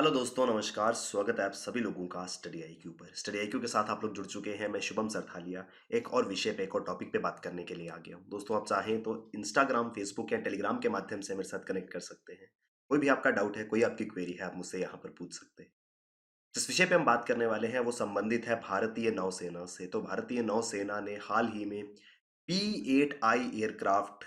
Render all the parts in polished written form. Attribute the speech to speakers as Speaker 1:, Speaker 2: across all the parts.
Speaker 1: Hello दोस्तों, नमस्कार। स्वागत है आप सभी लोगों का स्टडी आईक्यू पर। स्टडी आईक्यू के साथ आप लोग जुड़ चुके हैं। मैं शुभम सरथालिया एक और विषय पे, एक और टॉपिक पे बात करने के लिए आ गया हूँ। दोस्तों, आप चाहें तो इंस्टाग्राम, फेसबुक या टेलीग्राम के माध्यम से मेरे साथ कनेक्ट कर सकते हैं। कोई भी आपका डाउट है, कोई आपकी क्वेरी है, आप मुझसे यहाँ पर पूछ सकते हैं। जिस विषय पे हम बात करने वाले हैं वो संबंधित है भारतीय नौसेना से। तो भारतीय नौसेना ने हाल ही में P-8I एयरक्राफ्ट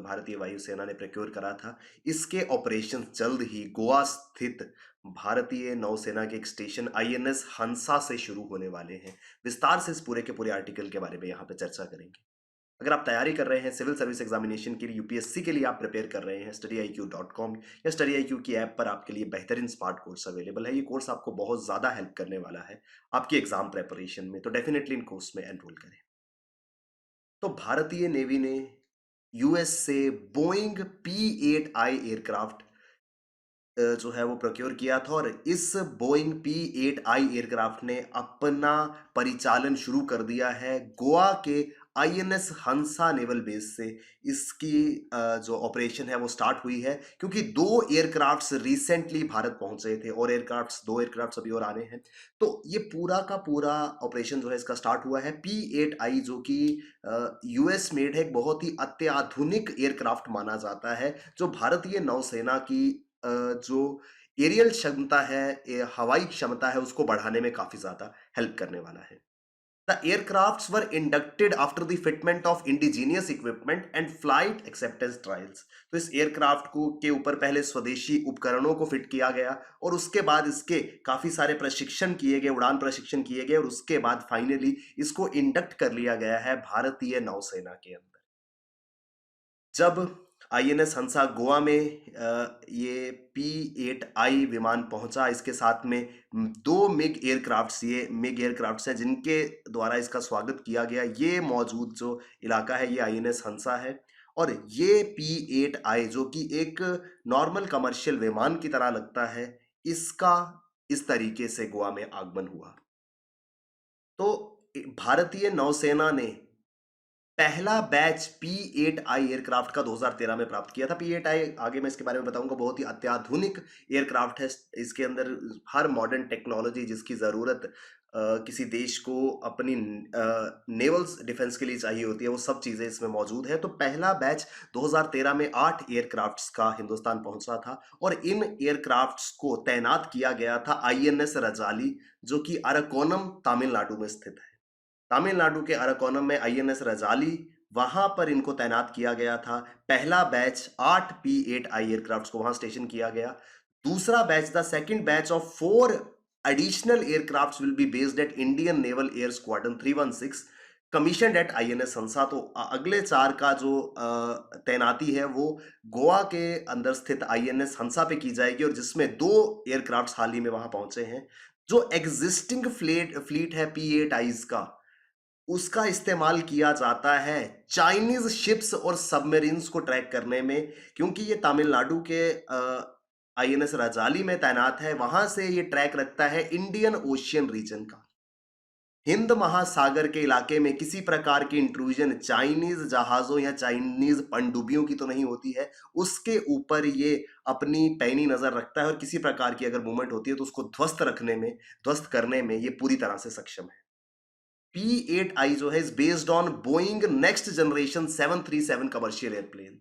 Speaker 1: भारतीय वायुसेना ने प्रोक्योर करा था। इसके ऑपरेशन जल्द ही गोवा स्थित भारतीय नौसेना के एक स्टेशन INS हंसा से शुरू होने वाले हैं। विस्तार से इस पूरे के पूरे आर्टिकल के बारे में यहाँ पे चर्चा करेंगे। अगर आप तैयारी कर रहे हैं सिविल सर्विस एग्जामिनेशन के लिए, यूपीएससी के लिए आप प्रिपेयर कर रहे हैं, studyIQ.com या studyIQ की ऐप पर आपके लिए बेहतरीन स्मार्ट कोर्स अवेलेबल है। ये कोर्स आपको बहुत ज़्यादा हेल्प करने वाला है आपकी एग्जाम प्रेपरेशन में, तो डेफिनेटली इन कोर्स में एनरोल करें। तो भारतीय नेवी ने यूएस से बोइंग P-8I एयरक्राफ्ट जो है वो प्रोक्योर किया था, और इस बोइंग P-8I एयरक्राफ्ट ने अपना परिचालन शुरू कर दिया है गोवा के INS हंसा नेवल बेस से। इसकी जो ऑपरेशन है वो स्टार्ट हुई है, क्योंकि दो एयरक्राफ्ट्स रिसेंटली भारत पहुंचे थे और दो एयरक्राफ्ट्स अभी और आने हैं। तो ये पूरा का पूरा ऑपरेशन जो है इसका स्टार्ट हुआ है। P-8I जो कि यूएस मेड है, एक बहुत ही अत्याधुनिक एयरक्राफ्ट माना जाता है, जो भारतीय नौसेना की जो एरियल क्षमता है, हवाई क्षमता है, उसको बढ़ाने में काफ़ी ज़्यादा हेल्प करने वाला है। The aircrafts were inducted after the fitment of indigenous equipment and flight acceptance trials. तो इस एयरक्राफ्ट को के ऊपर पहले स्वदेशी उपकरणों को फिट किया गया, और उसके बाद इसके काफ़ी सारे प्रशिक्षण किए गए, उड़ान प्रशिक्षण किए गए, और उसके बाद फाइनली इसको इंडक्ट कर लिया गया है भारतीय नौसेना के अंदर। जब INS हंसा गोवा में ये P-8I विमान पहुंचा, इसके साथ में दो मिग एयरक्राफ्ट्स हैं जिनके द्वारा इसका स्वागत किया गया। ये मौजूद जो इलाका है ये INS हंसा है, और ये P-8I जो कि एक नॉर्मल कमर्शियल विमान की तरह लगता है, इसका इस तरीके से गोवा में आगमन हुआ। तो भारतीय नौसेना ने पहला बैच P-8I एयरक्राफ्ट का 2013 में प्राप्त किया था। P-8I, आगे मैं इसके बारे में बताऊंगा, बहुत ही अत्याधुनिक एयरक्राफ्ट है। इसके अंदर हर मॉडर्न टेक्नोलॉजी जिसकी ज़रूरत किसी देश को अपनी नेवल डिफेंस के लिए चाहिए होती है, वो सब चीज़ें इसमें मौजूद है। तो पहला बैच 2013 में 8 एयरक्राफ्ट्स का हिंदुस्तान पहुंचा था, और इन एयरक्राफ्ट्स को तैनात किया गया था INS रजाली, जो कि अरकोनम तमिलनाडु में स्थित है। तमिलनाडु के अरकोनम में INS रजाली, वहां पर इनको तैनात किया गया था। पहला बैच 8 P-8I एयरक्राफ्ट्स को वहां स्टेशन किया गया। दूसरा batch, the second batch of 4 additional aircrafts will be based at Indian naval air squadron 316 commissioned at INS Hansa. तो अगले 4 का जो तैनाती है वो गोवा के अंदर स्थित INS हंसा पे की जाएगी, और जिसमें 2 एयरक्राफ्ट्स हाल ही में वहां पहुंचे हैं। जो एग्जिस्टिंग फ्लीट है P-8Is का, उसका इस्तेमाल किया जाता है चाइनीज शिप्स और सबमरीन्स को ट्रैक करने में, क्योंकि ये तमिलनाडु के INS रजाली में तैनात है। वहां से ये ट्रैक रखता है इंडियन ओशियन रीजन का। हिंद महासागर के इलाके में किसी प्रकार की इंट्रूजन चाइनीज जहाजों या चाइनीज पनडुब्बियों की तो नहीं होती है। उसके ऊपर ये अपनी पैनी नजर रखता है, और किसी प्रकार की अगर मूवमेंट होती है तो उसको ध्वस्त करने में ये पूरी तरह से सक्षम है। P-8I जो है is based on Boeing next generation 737 commercial airplane.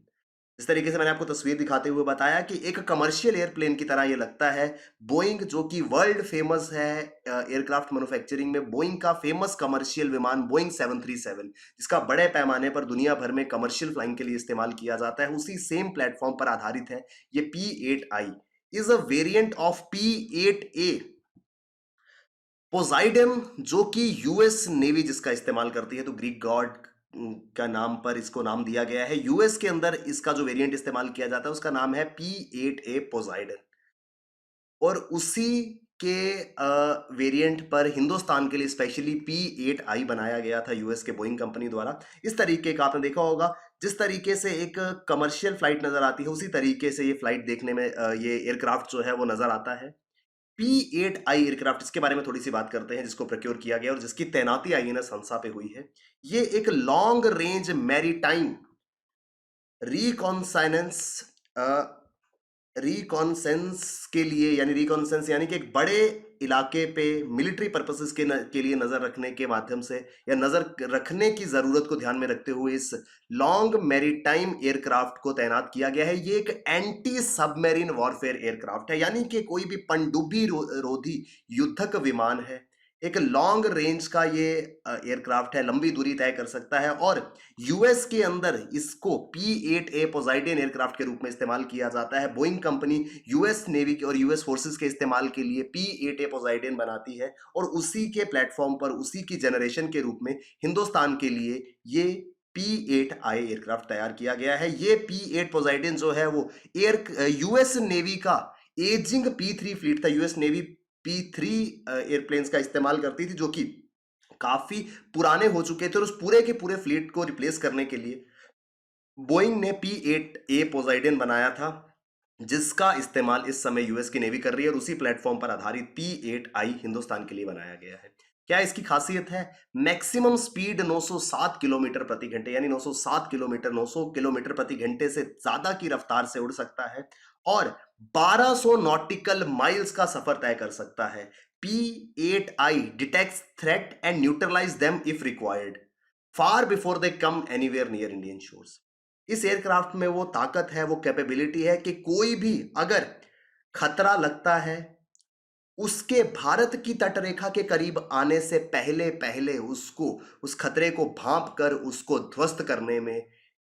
Speaker 1: इस तरीके से मैंने आपको तस्वीर दिखाते हुए बताया कि एक कमर्शियल एयरप्लेन की तरह ये लगता है। बोइंग जो कि वर्ल्ड फेमस है एयरक्राफ्ट मैन्युफैक्चरिंग में, बोइंग का फेमस कमर्शियल विमान बोइंग 737, जिसका बड़े पैमाने पर दुनिया भर में कमर्शियल फ्लाइंग के लिए इस्तेमाल किया जाता है, उसी सेम प्लेटफॉर्म पर आधारित है ये P-8I। Is a variant of P-8A पोजाइडन, जो कि यूएस नेवी जिसका इस्तेमाल करती है। तो ग्रीक गॉड का नाम पर इसको नाम दिया गया है। यूएस के अंदर इसका जो वेरिएंट इस्तेमाल किया जाता है उसका नाम है P-8A पोजाइडन, और उसी के वेरिएंट पर हिंदुस्तान के लिए स्पेशली P-8I बनाया गया था यूएस के बोइंग कंपनी द्वारा। इस तरीके का आपने देखा होगा, जिस तरीके से एक कमर्शियल फ्लाइट नजर आती है, उसी तरीके से ये फ्लाइट देखने में ये एयरक्राफ्ट जो है वो नजर आता है। P-8I एयरक्राफ्ट, इसके बारे में थोड़ी सी बात करते हैं, जिसको प्रोक्योर किया गया और जिसकी तैनाती INS हंसा पे हुई है। ये एक लॉन्ग रेंज मैरीटाइम रिकॉन्साइनेंस रिकॉन्सेंस के लिए, यानी रिकॉन्सेंस यानी कि एक बड़े इलाके पे मिलिट्री पर्पसेस के लिए नजर रखने के माध्यम से, या नजर रखने की जरूरत को ध्यान में रखते हुए इस लॉन्ग मैरीटाइम एयरक्राफ्ट को तैनात किया गया है। ये एक एंटी सबमरीन वॉरफेयर एयरक्राफ्ट है, यानी कि कोई भी पनडुब्बी रोधी युद्धक विमान है। एक लॉन्ग रेंज का ये एयरक्राफ्ट है, लंबी दूरी तय कर सकता है, और यूएस के अंदर इसको P-8A पोजाइडन एयरक्राफ्ट के रूप में इस्तेमाल किया जाता है। बोइंग कंपनी यूएस नेवी के और यूएस फोर्सेस के इस्तेमाल के लिए P-8A पोजाइडन बनाती है, और उसी के प्लेटफॉर्म पर, उसी की जनरेशन के रूप में हिंदुस्तान के लिए ये P-8I एयरक्राफ्ट तैयार किया गया है। ये P-8 पोजाइडन जो है वो यूएस नेवी का एजिंग P-3 फ्लीट था। यूएस नेवी P-3 एयरप्लेन्स का इस्तेमाल करती थी, जो कि काफी पुराने हो चुके थे, और उस पूरे के पूरे फ्लीट को रिप्लेस करने के लिए बोइंग ने P-8A पोजाइडन बनाया था, जिसका इस्तेमाल इस समय यूएस की नेवी कर रही है, और उसी प्लेटफॉर्म पर आधारित P-8I हिंदुस्तान के लिए बनाया गया है। क्या इसकी खासियत है? मैक्सिमम स्पीड 907 किलोमीटर प्रति घंटे, यानी 907 किलोमीटर, 900 किलोमीटर प्रति घंटे से ज्यादा की रफ्तार से उड़ सकता है, और 1200 नॉटिकल माइल्स का सफर तय कर सकता है। P-8I detects threat and neutralize them if required far before they come anywhere near Indian shores. इस एयरक्राफ्ट में वो ताकत है, वो कैपेबिलिटी है कि कोई भी अगर खतरा लगता है, उसके भारत की तटरेखा के करीब आने से पहले पहले उसको, उस खतरे को भांप कर उसको ध्वस्त करने में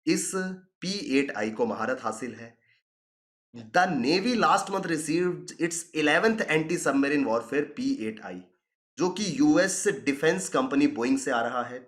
Speaker 1: इस P-8I को महारत हासिल है। The navy last month received it's 11th anti submarine warfare P-8I, जो कि यूएस डिफेंस कंपनी बोइंग से आ रहा है।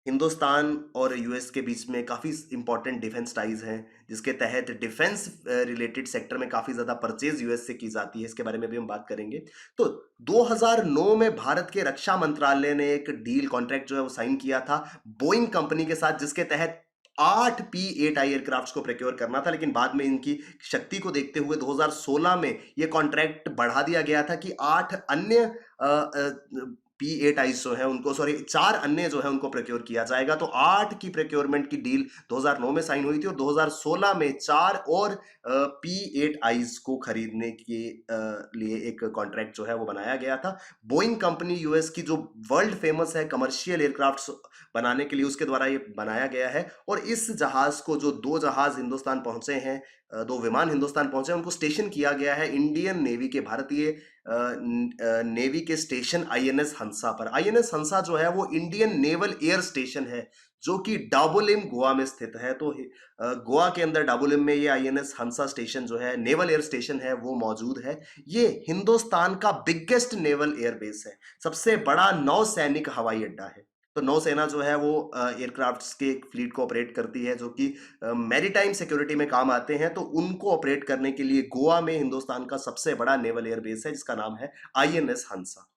Speaker 1: हिंदुस्तान और यूएस के बीच में काफ़ी इंपॉर्टेंट डिफेंस टाइज हैं, जिसके तहत डिफेंस रिलेटेड सेक्टर में काफ़ी ज़्यादा परचेज यूएस से की जाती है। इसके बारे में भी हम बात करेंगे। तो 2009 में भारत के रक्षा मंत्रालय ने एक डील कॉन्ट्रैक्ट जो है वो साइन किया था बोइंग कंपनी के साथ, जिसके तहत 8 P-8I एयरक्राफ्ट्स को प्रोक्योर करना था, लेकिन बाद में इनकी शक्ति को देखते हुए 2016 में यह कॉन्ट्रैक्ट बढ़ा दिया गया था कि 8 अन्य P-8I जो है उनको, सॉरी 4 अन्य जो है उनको प्रोक्योर किया जाएगा। तो 8 की प्रोक्योरमेंट की डील 2009 में साइन हुई थी, और 2016 में 4 और P-8Is को खरीदने के लिए एक कॉन्ट्रैक्ट जो है वो बनाया गया था। बोइंग कंपनी यूएस की जो वर्ल्ड फेमस है कमर्शियल एयरक्राफ्ट बनाने के लिए, उसके द्वारा ये बनाया गया है। और इस जहाज को, जो 2 जहाज हिंदुस्तान पहुंचे हैं, 2 विमान हिंदुस्तान पहुंचे हैं, उनको स्टेशन किया गया है इंडियन नेवी के, भारतीय नेवी के स्टेशन INS हंसा पर। INS हंसा जो है वो इंडियन नेवल एयर स्टेशन है, जो कि डाबोलिम गोवा में स्थित है। तो गोवा के अंदर डाबोलिम में ये INS हंसा स्टेशन जो है, नेवल एयर स्टेशन है, वो मौजूद है। ये हिंदुस्तान का बिगेस्ट नेवल एयर बेस है, सबसे बड़ा नौसैनिक हवाई अड्डा है। तो नौसेना जो है वो एयरक्राफ्ट्स के फ्लीट को ऑपरेट करती है, जो कि मैरीटाइम सिक्योरिटी में काम आते हैं। तो उनको ऑपरेट करने के लिए गोवा में हिंदुस्तान का सबसे बड़ा नेवल एयर बेस है, जिसका नाम है INS हंसा।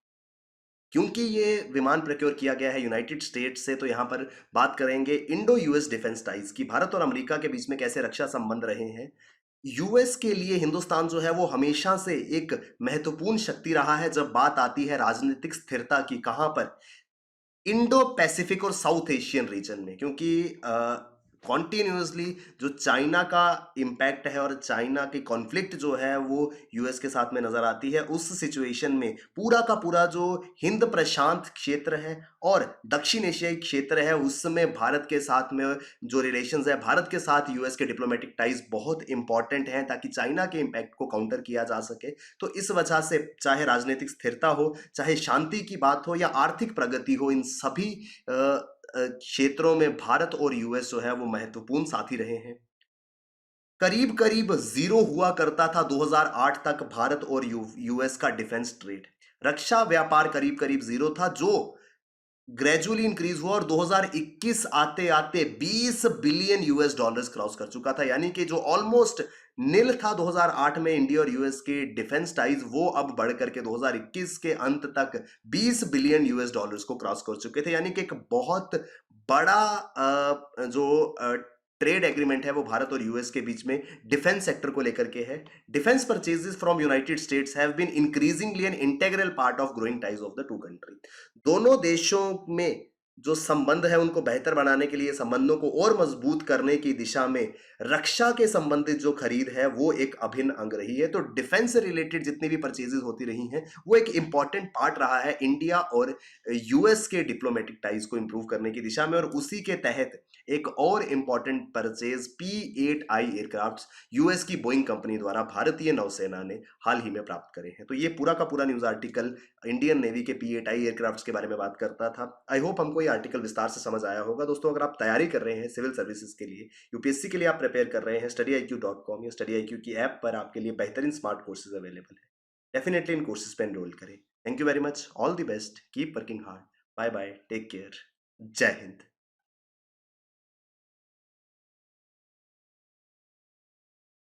Speaker 1: क्योंकि ये विमान प्रोक्योर किया गया है यूनाइटेड स्टेट्स से, तो यहाँ पर बात करेंगे इंडो यूएस डिफेंस टाइज की। भारत और अमेरिका के बीच में कैसे रक्षा संबंध रहे हैं। यूएस के लिए हिंदुस्तान जो है वो हमेशा से एक महत्वपूर्ण शक्ति रहा है जब बात आती है राजनीतिक स्थिरता की। कहां पर? इंडो पैसिफिक और साउथ एशियन रीजन में, क्योंकि कॉन्टिन्यूसली जो चाइना का इम्पैक्ट है और चाइना की कॉन्फ्लिक्ट जो है वो यूएस के साथ में नजर आती है। उस सिचुएशन में पूरा का पूरा जो हिंद प्रशांत क्षेत्र है और दक्षिण एशियाई क्षेत्र है, उसमें भारत के साथ में जो रिलेशंस है, भारत के साथ यूएस के डिप्लोमेटिक टाइज बहुत इंपॉर्टेंट हैं, ताकि चाइना के इम्पैक्ट को काउंटर किया जा सके। तो इस वजह से चाहे राजनीतिक स्थिरता हो, चाहे शांति की बात हो, या आर्थिक प्रगति हो, इन सभी क्षेत्रों में भारत और यूएस जो है वो महत्वपूर्ण साथी रहे हैं। करीब करीब जीरो हुआ करता था 2008 तक भारत और यूएस का डिफेंस ट्रेड, रक्षा व्यापार करीब करीब जीरो था, जो ग्रेजुअली इंक्रीज हुआ और 2021 आते आते 20 बिलियन यूएस डॉलर्स क्रॉस कर चुका था। यानी कि जो ऑलमोस्ट नील था 2008 में इंडिया और यूएस के डिफेंस टाइज, वो अब बढ़ करके 2021 के अंत तक 20 बिलियन यूएस डॉलर्स को क्रॉस कर चुके थे। यानी कि एक बहुत बड़ा जो ट्रेड एग्रीमेंट है वो भारत और यूएस के बीच में डिफेंस सेक्टर को लेकर के है। Defence purchases from United States have been increasingly an integral part of growing ties of the two country. दोनों देशों में जो संबंध है उनको बेहतर बनाने के लिए, संबंधों को और मजबूत करने की दिशा में रक्षा के संबंधित जो खरीद है वो एक अभिन्न अंग रही है। तो डिफेंस से रिलेटेड जितनी भी परचेजेस होती रही हैं वो एक इंपॉर्टेंट पार्ट रहा है इंडिया और यूएस के डिप्लोमेटिक टाइज को इंप्रूव करने की दिशा में। और उसी के तहत एक और important purchase P-8I aircraft US की बोइंग कंपनी द्वारा भारतीय नौसेना ने हाल ही में प्राप्त करे हैं। तो ये पूरा का पूरा न्यूज आर्टिकल इंडियन नेवी के P-8I एयरक्राफ्ट्स के बारे में बात करता था। आई होप हमको ये आर्टिकल विस्तार से समझ आया होगा। दोस्तों, अगर आप तैयारी कर रहे हैं सिविल सर्विसेज के लिए, यूपीएससी के लिए आप प्रिपेयर कर रहे हैं, studyIQ.com या studyIQ की ऐप पर आपके लिए बेहतरीन स्मार्ट कोर्सेज अवेलेबल है। डेफिनेटली इन कोर्सेज पे एनरोल करें। Thank you very much, all the best, keep working hard, bye bye, take care, जय हिंद।